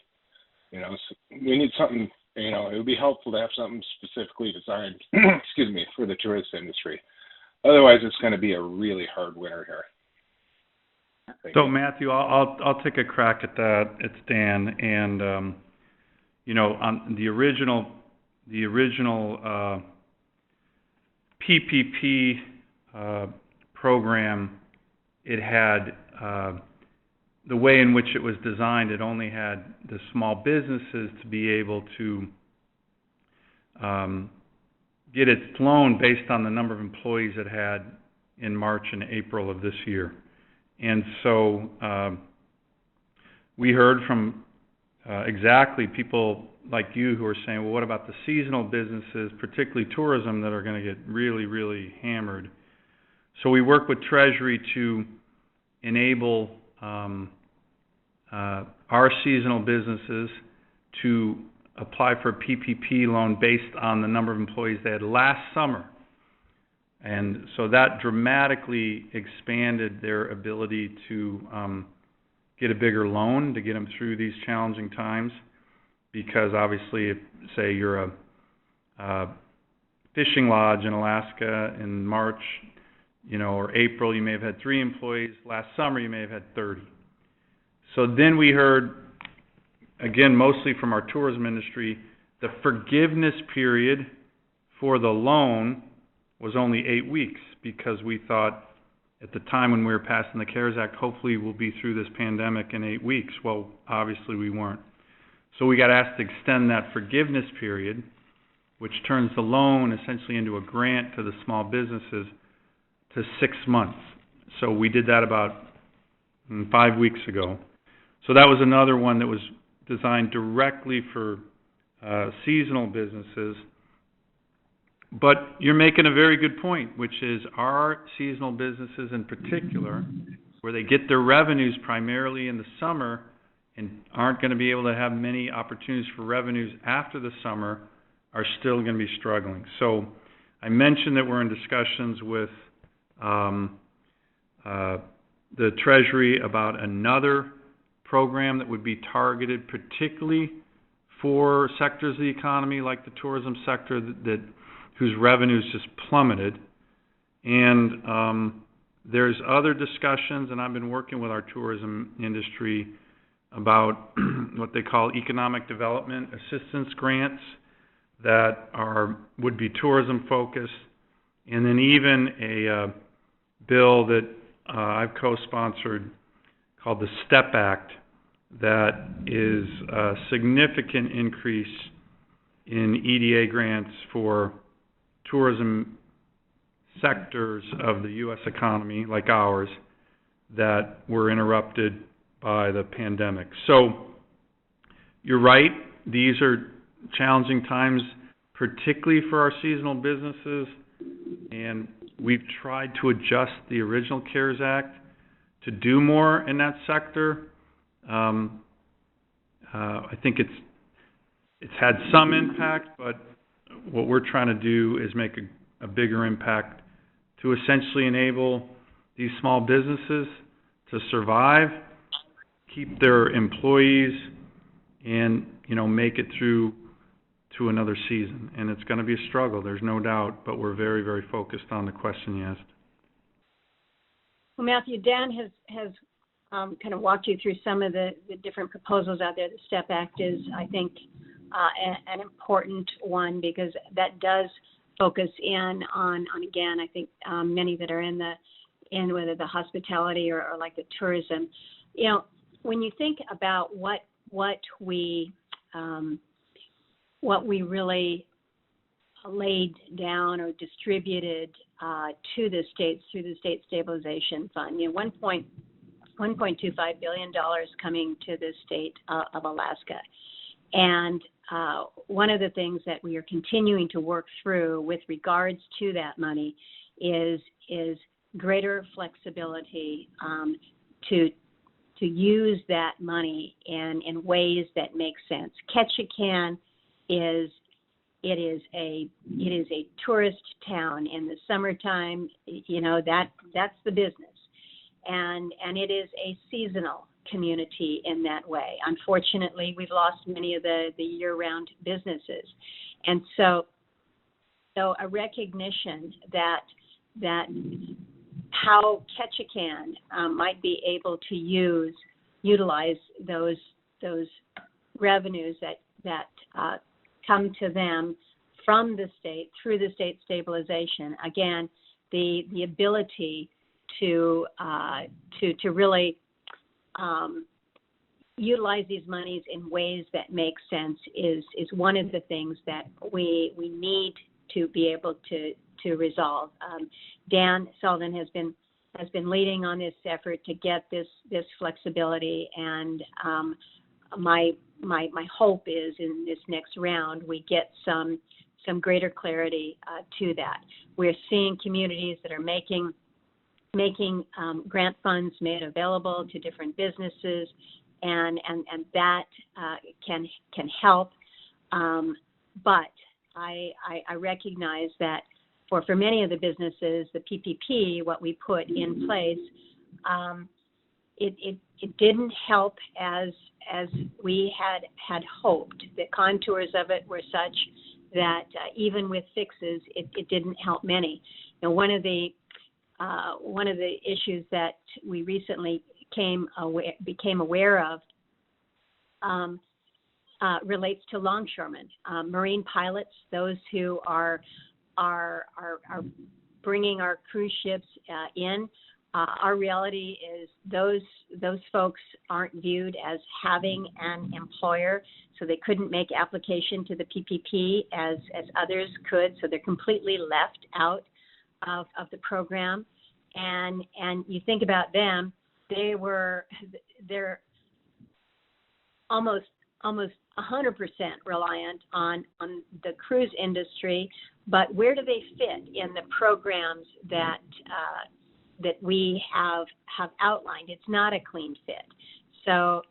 So we need something, it would be helpful to have something specifically designed, for the tourist industry. Otherwise, it's going to be a really hard winter here. So Matthew, I'll take a crack at that. It's Dan, and on the original PPP program, it had the way in which it was designed. It only had the small businesses to be able to get its loan based on the number of employees it had in March and April of this year. And so we heard from exactly people like you who are saying, well, what about the seasonal businesses, particularly tourism, that are going to get really, really hammered? So we work with Treasury to enable our seasonal businesses to apply for a PPP loan based on the number of employees they had last summer. And so that dramatically expanded their ability to get a bigger loan to get them through these challenging times. Because obviously, if, say, you're a fishing lodge in Alaska in March, or April, you may have had 3 employees. Last summer, you may have had 30. So then we heard, again, mostly from our tourism industry, the forgiveness period for the loan was only 8 weeks, because we thought at the time when we were passing the CARES Act, hopefully we'll be through this pandemic in 8 weeks. Well, obviously we weren't. So we got asked to extend that forgiveness period, which turns the loan essentially into a grant to the small businesses, to 6 months. So we did that about 5 weeks ago. So that was another one that was designed directly for seasonal businesses. But you're making a very good point, which is our seasonal businesses in particular, where they get their revenues primarily in the summer and aren't going to be able to have many opportunities for revenues after the summer, are still going to be struggling. So I mentioned that we're in discussions with the Treasury about another program that would be targeted particularly for sectors of the economy like the tourism sector whose revenues just plummeted. And there's other discussions, and I've been working with our tourism industry about what they call economic development assistance grants that would be tourism focused, and then even a bill that I've co-sponsored called the STEP Act that is a significant increase in EDA grants for tourism sectors of the U.S. economy, like ours, that were interrupted by the pandemic. So you're right, these are challenging times, particularly for our seasonal businesses, and we've tried to adjust the original CARES Act to do more in that sector. I think it's had some impact, but what we're trying to do is make a bigger impact to essentially enable these small businesses to survive, keep their employees, and make it through to another season. And it's going to be a struggle, there's no doubt, but we're very, very focused on the question you asked. Well, Matthew, Dan has kind of walked you through some of the different proposals out there. The STEP Act is, I think, an important one because that does focus in on again, I think many that are in whether the hospitality or like the tourism. When you think about what we really laid down or distributed to the states through the State Stabilization Fund, $1.25 billion coming to the state of Alaska. And one of the things that we are continuing to work through with regards to that money is greater flexibility to use that money in ways that make sense. Ketchikan is a tourist town in the summertime. That's the business, and it is a seasonal community in that way. Unfortunately, we've lost many of the year-round businesses, and so a recognition that how Ketchikan might be able to utilize those revenues that come to them from the state through the state stabilization. Again, the ability to really utilize these monies in ways that make sense is one of the things that we need to be able to resolve. Dan Sullivan has been leading on this effort to get this flexibility, and my hope is in this next round we get some greater clarity to that. We're seeing communities that are making grant funds made available to different businesses, and that can help. But I recognize that for many of the businesses, the PPP, what we put in place, it didn't help as we had hoped. The contours of it were such that even with fixes, it didn't help many. One of the issues that we recently became aware of relates to longshoremen, marine pilots, those who are bringing our cruise ships in. Our reality is those folks aren't viewed as having an employer, so they couldn't make application to the PPP as others could, so they're completely left out of the program. And you think about them, they're almost 100% reliant on the cruise industry, but where do they fit in the programs that we have outlined? It's not a clean fit. So,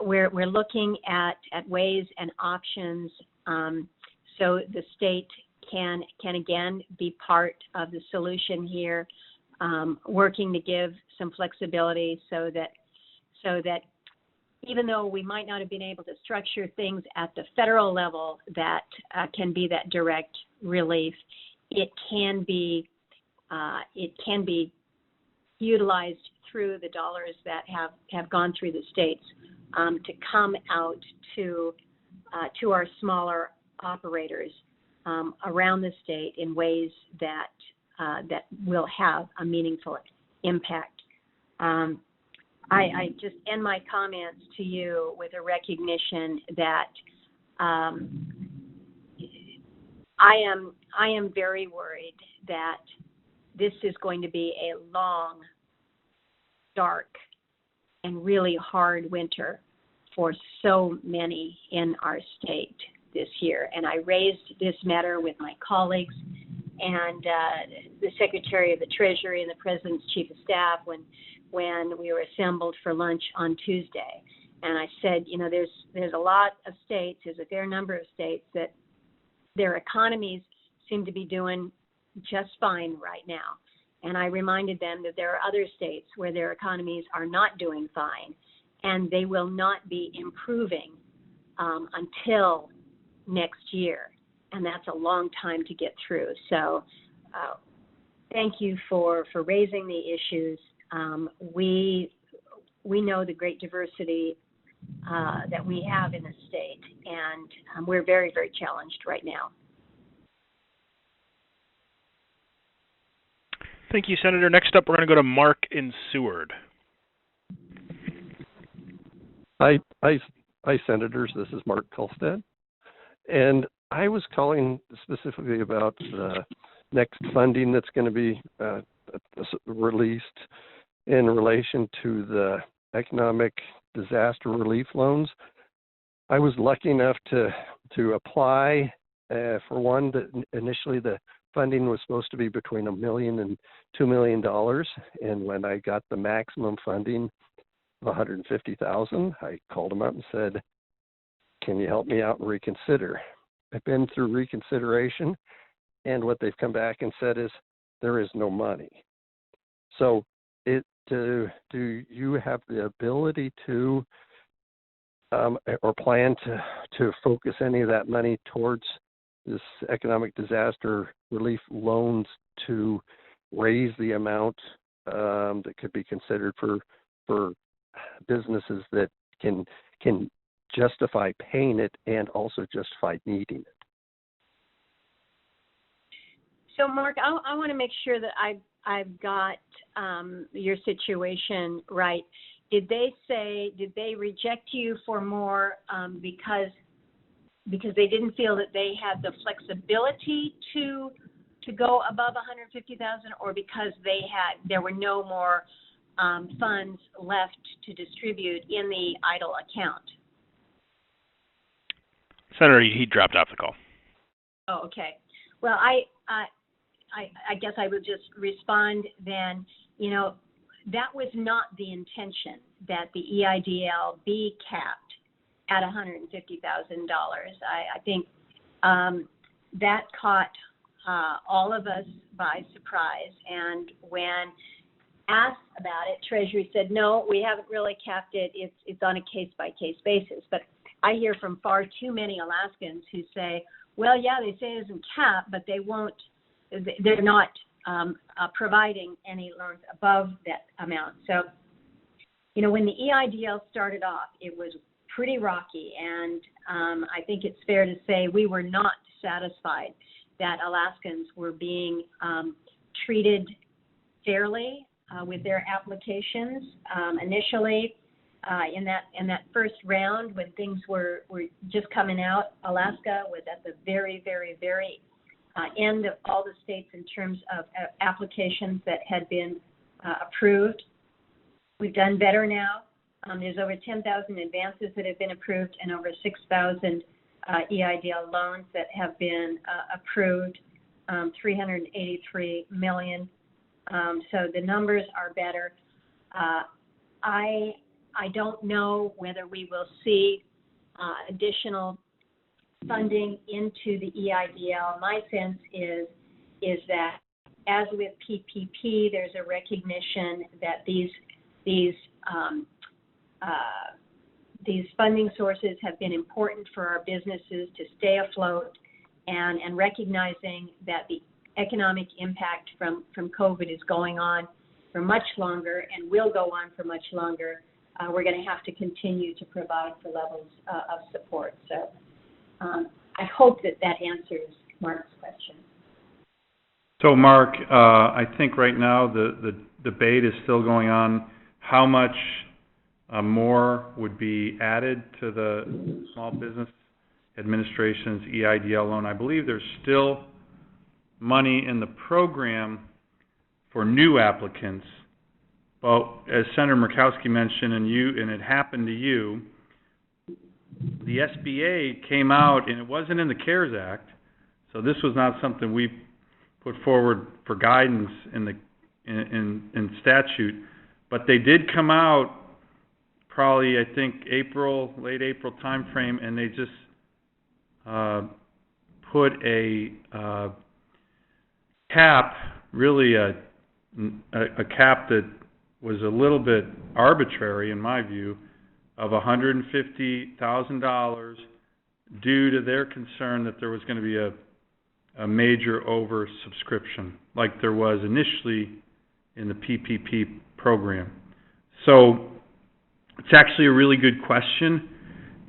we're looking at ways and options so the state can again be part of the solution here, working to give some flexibility so that even though we might not have been able to structure things at the federal level that can be that direct relief, it can be utilized through the dollars that have gone through the states to come out to our smaller operators around the state in ways that will have a meaningful impact. I just end my comments to you with a recognition that I am very worried that this is going to be a long, dark, and really hard winter for so many in our state this year. And I raised this matter with my colleagues and the Secretary of the Treasury and the President's Chief of Staff when when we were assembled for lunch on Tuesday. And I said, there's a lot of states, there's a fair number of states that their economies seem to be doing just fine right now. And I reminded them that there are other states where their economies are not doing fine, and they will not be improving until next year. And that's a long time to get through. So thank you for raising the issues. We know the great diversity that we have in the state, and we're very, very challenged right now. Thank you, Senator. Next up, we're going to go to Mark in Seward. Hi, Senators. This is Mark Kulstad. And I was calling specifically about the next funding that's going to be released in relation to the economic disaster relief loans. I was lucky enough to apply for one that initially the funding was supposed to be between $1 million and $2 million, and when I got the maximum funding of $150,000, I called them up and said, "Can you help me out and reconsider?" I've been through reconsideration, and what they've come back and said is there is no money. So, do you have the ability to or plan to focus any of that money towards this economic disaster relief loans to raise the amount that could be considered for businesses that can justify paying it and also justify needing it? So, Mark, I want to make sure that I've got your situation right. Did they reject you for more because they didn't feel that they had the flexibility to go above $150,000, or because there were no more funds left to distribute in the idle account? Senator, he dropped off the call. Oh, okay. Well, I guess I would just respond then. That was not the intention, that the EIDL be capped at $150,000. I think that caught all of us by surprise. And when asked about it, Treasury said, no, we haven't really capped it. It's on a case-by-case basis. But I hear from far too many Alaskans who say, well, yeah, they say it isn't capped, but they're not providing any loans above that amount. So, when the EIDL started off, it was pretty rocky, and I think it's fair to say we were not satisfied that Alaskans were being treated fairly with their applications. Initially, in that first round, when things were just coming out, Alaska was at the very, very, very end of all the states in terms of applications that had been approved. We've done better now. There's over 10,000 advances that have been approved and over 6,000 EIDL loans that have been approved, $383 million. So the numbers are better. I don't know whether we will see additional funding into the EIDL. My sense is that, as with PPP, there's a recognition that these funding sources have been important for our businesses to stay afloat, and recognizing that the economic impact from COVID is going on for much longer and will go on for much longer. We're going to have to continue to provide for levels of support. So I hope that answers Mark's question. So, Mark, I think right now the debate is still going on. How much more would be added to the Small Business Administration's EIDL loan? I believe there's still money in the program for new applicants. But as Senator Murkowski mentioned, and it happened to you, the SBA came out, and it wasn't in the CARES Act, so this was not something we put forward for guidance in statute, but they did come out probably, I think, late April timeframe, and they just put a cap, really a cap that was a little bit arbitrary in my view, of $150,000 due to their concern that there was going to be a major oversubscription, like there was initially in the PPP program. So it's actually a really good question,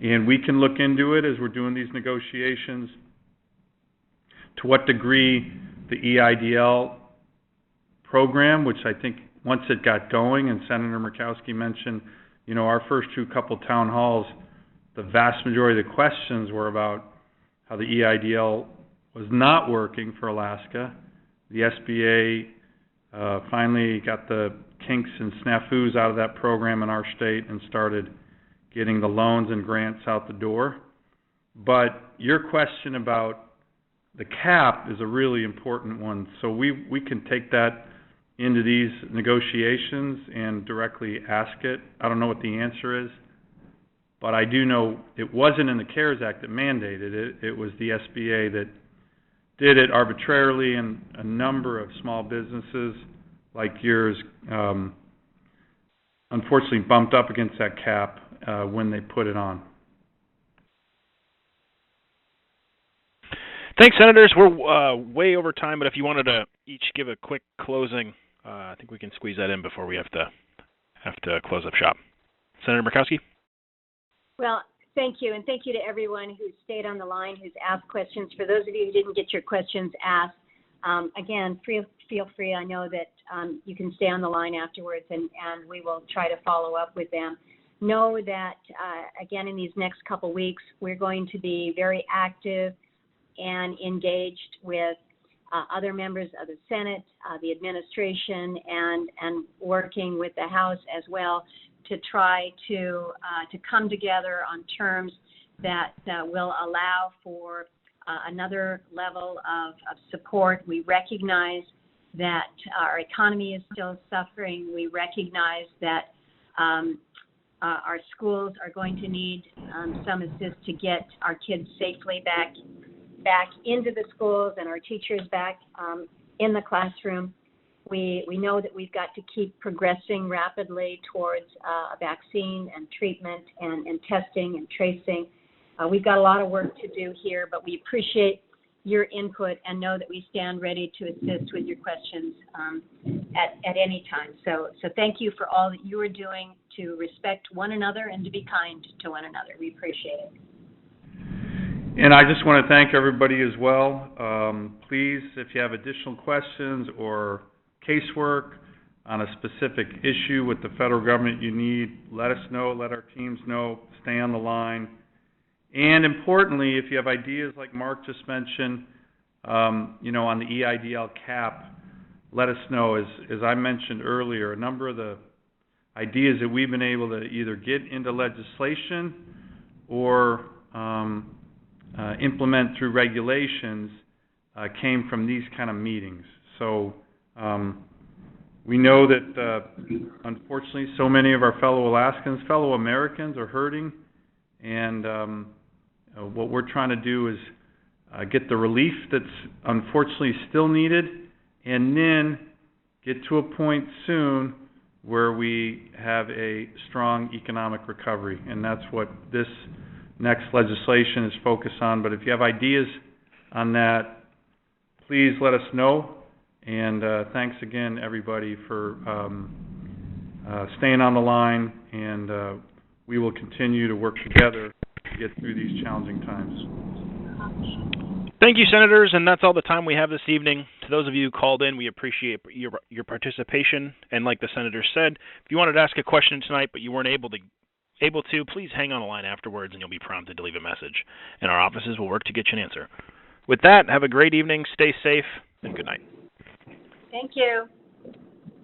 and we can look into it as we're doing these negotiations, to what degree the EIDL program, which I think once it got going, and Senator Murkowski mentioned, our first couple town halls, the vast majority of the questions were about how the EIDL was not working for Alaska. The SBA finally got the kinks and snafus out of that program in our state and started getting the loans and grants out the door. But your question about the cap is a really important one. So we can take that into these negotiations and directly ask it. I don't know what the answer is, but I do know it wasn't in the CARES Act that mandated it. It was the SBA that did it arbitrarily, and a number of small businesses like yours unfortunately bumped up against that cap when they put it on. Thanks, Senators. We're way over time, but if you wanted to each give a quick closing, I think we can squeeze that in before we have to close up shop. Senator Murkowski? Well, thank you, and thank you to everyone who stayed on the line, who's asked questions. For those of you who didn't get your questions asked, again, feel free. I know that you can stay on the line afterwards, and we will try to follow up with them. Know that, again, in these next couple weeks, we're going to be very active and engaged with other members of the Senate, the administration, and working with the House as well to try to come together on terms that will allow for another level of support. We recognize that our economy is still suffering. We recognize that our schools are going to need some assist to get our kids safely back into the schools and our teachers back in the classroom. We know that we've got to keep progressing rapidly towards a vaccine and treatment and testing and tracing. We've got a lot of work to do here, but we appreciate your input and know that we stand ready to assist with your questions at any time. So thank you for all that you are doing to respect one another and to be kind to one another. We appreciate it. And I just want to thank everybody as well. Please, if you have additional questions or casework on a specific issue with the federal government you need, let us know, let our teams know, stay on the line. And importantly, if you have ideas like Mark just mentioned, on the EIDL cap, let us know. As I mentioned earlier, a number of the ideas that we've been able to either get into legislation or implement through regulations came from these kind of meetings. So we know that unfortunately so many of our fellow Alaskans, fellow Americans are hurting, and what we're trying to do is get the relief that's unfortunately still needed, and then get to a point soon where we have a strong economic recovery, and that's what this next legislation is focused on. But if you have ideas on that, please let us know. And thanks again, everybody, for staying on the line. And we will continue to work together to get through these challenging times. Thank you, Senators. And that's all the time we have this evening. To those of you who called in, we appreciate your participation. And like the Senator said, if you wanted to ask a question tonight but you weren't able to, please hang on the line afterwards and you'll be prompted to leave a message. And our offices will work to get you an answer. With that, have a great evening, stay safe, and good night. Thank you.